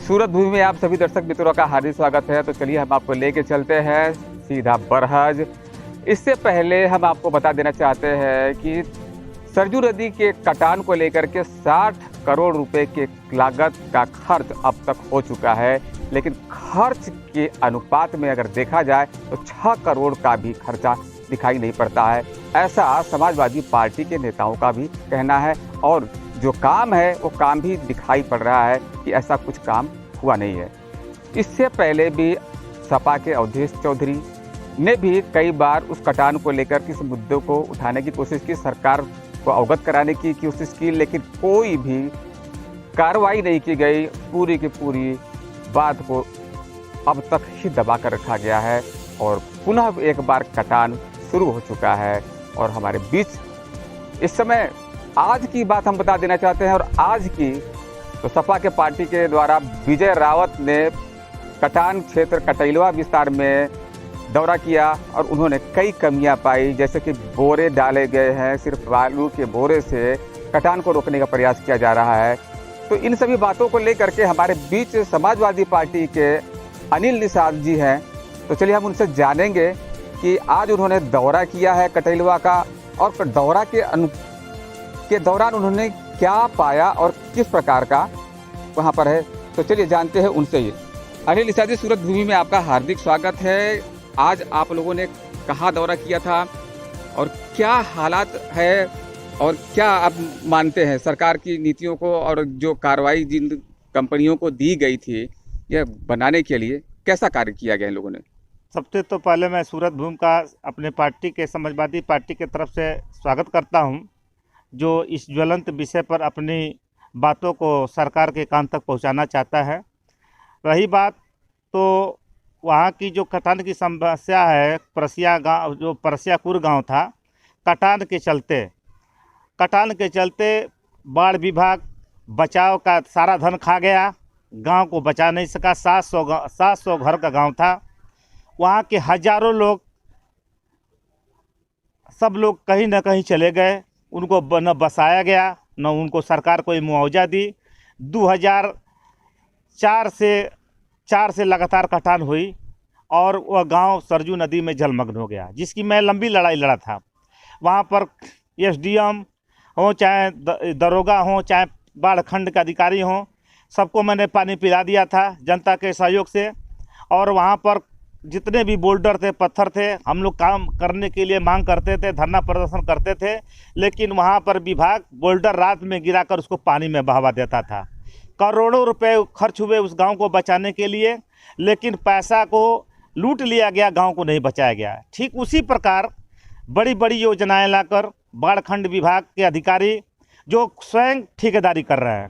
सूरत भूमि में आप सभी दर्शक मित्रों का हार्दिक स्वागत है। तो चलिए हम आपको लेके चलते हैं सीधा बरहज। इससे पहले हम आपको बता देना चाहते हैं कि सरजू नदी के कटान को लेकर के 60 करोड़ रुपए के लागत का खर्च अब तक हो चुका है, लेकिन खर्च के अनुपात में अगर देखा जाए तो 6 करोड़ का भी खर्चा दिखाई नहीं पड़ता है। ऐसा समाजवादी पार्टी के नेताओं का भी कहना है और जो काम है वो काम भी दिखाई पड़ रहा है कि ऐसा कुछ काम हुआ नहीं है। इससे पहले भी सपा के अवधेश चौधरी ने भी कई बार उस कटान को लेकर किस मुद्दों को उठाने की कोशिश की, सरकार को अवगत कराने की कोशिश की, लेकिन कोई भी कार्रवाई नहीं की गई। पूरी की पूरी बात को अब तक ही दबा कर रखा गया है और पुनः एक बार कटान शुरू हो चुका है। और हमारे बीच इस समय आज की बात हम बता देना चाहते हैं। और आज की तो सपा के पार्टी के द्वारा विजय रावत ने कटान क्षेत्र कटैलवा विस्तार में दौरा किया और उन्होंने कई कमियां पाई, जैसे कि बोरे डाले गए हैं, सिर्फ बालू के बोरे से कटान को रोकने का प्रयास किया जा रहा है। तो इन सभी बातों को लेकर के हमारे बीच समाजवादी पार्टी के अनिल निषाद जी हैं। तो चलिए हम उनसे जानेंगे कि आज उन्होंने दौरा किया है कटैलवा का और दौरा के दौरान उन्होंने क्या पाया और किस प्रकार का वहाँ पर है। तो चलिए जानते हैं उनसे ही। अनिल निषाद जी, सूरत भूमि में आपका हार्दिक स्वागत है। आज आप लोगों ने कहाँ दौरा किया था और क्या हालात है और क्या आप मानते हैं सरकार की नीतियों को और जो कार्रवाई जिन कंपनियों को दी गई थी यह बनाने के लिए कैसा कार्य किया गया इन लोगों ने? सबसे तो पहले मैं सूरत भूमि का अपने पार्टी के समाजवादी पार्टी की तरफ से स्वागत करता हूं, जो इस ज्वलंत विषय पर अपनी बातों को सरकार के कान तक पहुंचाना चाहता है। रही बात तो वहाँ की जो कटान की समस्या है, परसिया गांव जो परसियापुर गांव था, कटान के चलते बाढ़ विभाग बचाव का सारा धन खा गया, गांव को बचा नहीं सका। 700 घर का गांव था। वहाँ के हजारों लोग, सब लोग कहीं ना कहीं चले गए, उनको न बसाया गया न उनको सरकार कोई मुआवजा दी। 2004 से लगातार कटान हुई और वह गांव सरजू नदी में जलमग्न हो गया, जिसकी मैं लंबी लड़ाई लड़ा था। वहाँ पर एसडीएम हो, चाहे दरोगा हो, चाहे बाढ़ खंड के अधिकारी हों, सबको मैंने पानी पिला दिया था जनता के सहयोग से। और वहाँ पर जितने भी बोल्डर थे, पत्थर थे, हम लोग काम करने के लिए मांग करते थे, धरना प्रदर्शन करते थे, लेकिन वहाँ पर विभाग बोल्डर रात में गिराकर उसको पानी में बहावा देता था। करोड़ों रुपए खर्च हुए उस गांव को बचाने के लिए, लेकिन पैसा को लूट लिया गया, गांव को नहीं बचाया गया। ठीक उसी प्रकार बड़ी बड़ी योजनाएं लाकर बाढ़ खंड विभाग के अधिकारी जो स्वयं ठेकेदारी कर रहे हैं,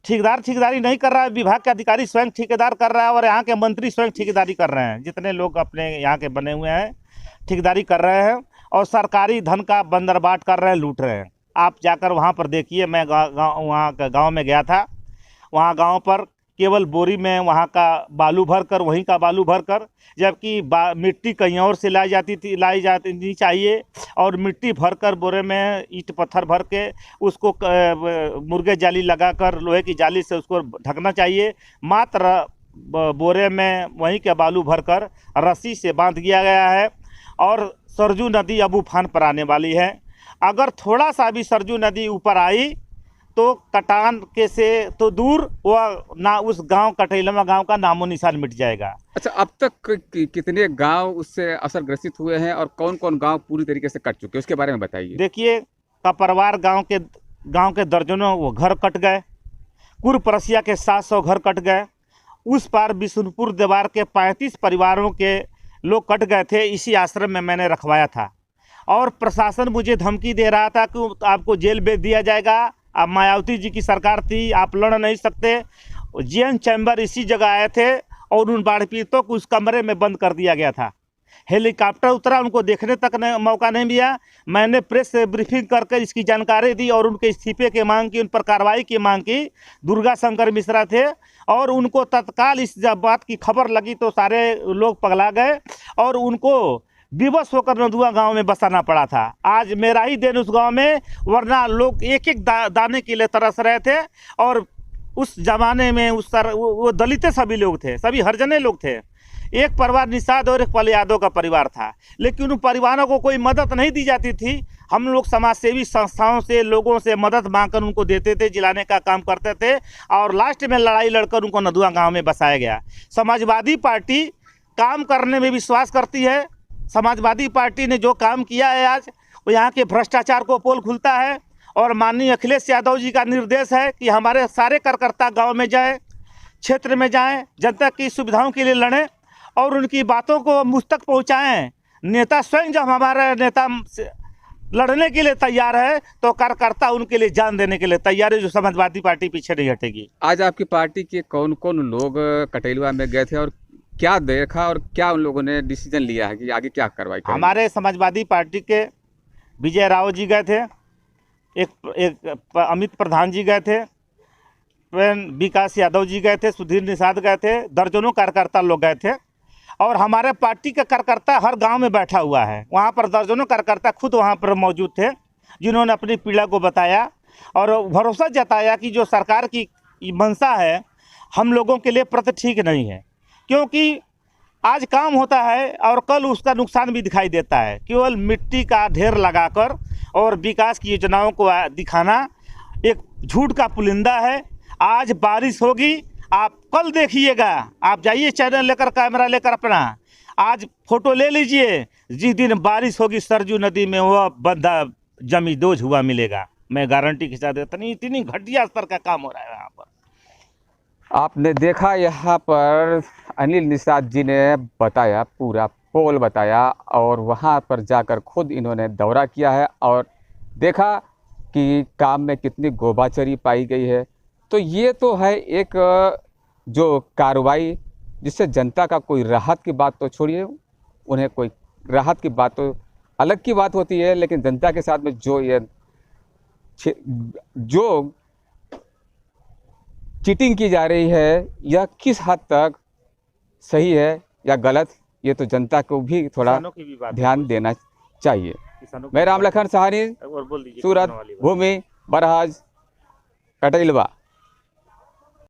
ठेकेदारी नहीं कर रहा है, विभाग के अधिकारी स्वयं ठेकेदार कर रहा है और यहाँ के मंत्री स्वयं ठेकेदारी कर रहे हैं। जितने लोग अपने यहाँ के बने हुए हैं ठेकेदारी कर रहे हैं और सरकारी धन का बंदरबाट कर रहे हैं, लूट रहे हैं। आप जाकर वहाँ पर देखिए। मैं वहाँ का गाँव में गया था। वहाँ गांव पर केवल बोरी में वहाँ का बालू भरकर, वहीं का बालू भरकर, जबकि मिट्टी कहीं और से लाई जाती चाहिए, और मिट्टी भरकर बोरे में ईंट पत्थर भर के उसको मुर्गे जाली लगाकर लोहे की जाली से उसको ढकना चाहिए। मात्र बोरे में वहीं के बालू भरकर रस्सी से बांध दिया गया है और सरजू नदी अब उफान पर आने वाली है। अगर थोड़ा सा भी सरजू नदी ऊपर आई तो कटान के से तो दूर वह ना उस गांव कटैलवा गांव का नामो निशान मिट जाएगा। अच्छा, अब तक कितने गांव उससे असर ग्रसित हुए हैं और कौन कौन गांव पूरी तरीके से कट चुके हैं, उसके बारे में बताइए। देखिए, कपरवार गांव के दर्जनों वो घर कट गए, कुरपरसिया के 700 घर कट गए, उस पार बिशुनपुर देवार के 35 परिवारों के लोग कट गए थे। इसी आश्रम में मैंने रखवाया था और प्रशासन मुझे धमकी दे रहा था कि आपको जेल भेज दिया जाएगा। अब मायावती जी की सरकार थी, आप लड़ नहीं सकते। जीएन चैम्बर इसी जगह आए थे और उन बाढ़ पीड़ितों को उस कमरे में बंद कर दिया गया था। हेलीकॉप्टर उतरा, उनको देखने तक मौका नहीं मिला। मैंने प्रेस से ब्रीफिंग करके इसकी जानकारी दी और उनके इस्तीफे की मांग की, उन पर कार्रवाई की मांग की। दुर्गा शंकर मिश्रा थे और उनको तत्काल इस जब बात की खबर लगी तो सारे लोग पगला गए और उनको विवश होकर नदुआ गांव में बसाना पड़ा था। आज मेरा ही दिन उस गांव में, वरना लोग एक एक दाने के लिए तरस रहे थे और उस जमाने में वो दलित सभी लोग थे, सभी हरिजने लोग थे। एक परिवार निषाद और एक पल यादव का परिवार था, लेकिन उन परिवारों को कोई मदद नहीं दी जाती थी। हम लोग समाज सेवी संस्थाओं से, लोगों से मदद मांगकर उनको देते थे, जिलाने का काम करते थे, और लास्ट में लड़ाई लड़कर उनको नदुआ गांव में बसाया गया। समाजवादी पार्टी काम करने में विश्वास करती है। समाजवादी पार्टी ने जो काम किया है आज, वो यहाँ के भ्रष्टाचार को पोल खुलता है। और माननीय अखिलेश यादव जी का निर्देश है कि हमारे सारे कार्यकर्ता गाँव में जाएँ, क्षेत्र में जाएँ, जनता की सुविधाओं के लिए लड़ें और उनकी बातों को मुझ तक पहुँचाएँ। नेता स्वयं जब हमारा नेता लड़ने के लिए तैयार है, तो कार्यकर्ता उनके लिए जान देने के लिए तैयार है। जो समाजवादी पार्टी पीछे नहीं हटेगी। आज आपकी पार्टी के कौन कौन लोग कटेलवा में गए थे और क्या देखा और क्या उन लोगों ने डिसीजन लिया है कि आगे क्या कार्रवाई करेंगे? हमारे समाजवादी पार्टी के विजय राव जी गए थे, एक अमित प्रधान जी गए थे, विकास यादव जी गए थे, सुधीर निषाद गए थे, दर्जनों कार्यकर्ता लोग गए थे। और हमारे पार्टी का कार्यकर्ता हर गांव में बैठा हुआ है। वहां पर दर्जनों कार्यकर्ता खुद वहां पर मौजूद थे, जिन्होंने अपनी पीड़ा को बताया और भरोसा जताया कि जो सरकार की मंशा है हम लोगों के लिए प्रति ठीक नहीं है। क्योंकि आज काम होता है और कल उसका नुकसान भी दिखाई देता है। केवल मिट्टी का ढेर लगाकर और विकास की योजनाओं को दिखाना एक झूठ का पुलिंदा है। आज बारिश होगी, आप कल देखिएगा, आप जाइए चैनल लेकर, कैमरा लेकर अपना, आज फोटो ले लीजिए। जिस दिन बारिश होगी सरजू नदी में वह बंदा जमी दोज हुआ मिलेगा। मैं गारंटी के साथ इतनी घटिया स्तर का काम हो रहा है यहाँ पर। आपने देखा यहाँ पर अनिल निषाद जी ने बताया, पूरा पोल बताया, और वहाँ पर जाकर खुद इन्होंने दौरा किया है और देखा कि काम में कितनी गोबाचरी पाई गई है। तो ये तो है एक जो कार्रवाई जिससे जनता का कोई राहत की बात तो छोड़िए, उन्हें कोई राहत की बात तो अलग की बात होती है, लेकिन जनता के साथ में जो चीटिंग की जा रही है, यह किस हद तक सही है या गलत, ये तो जनता को भी थोड़ा ध्यान देना चाहिए। मैं रामलखन सहानी, सूरत, भूमि, बरहज, कटेलवा।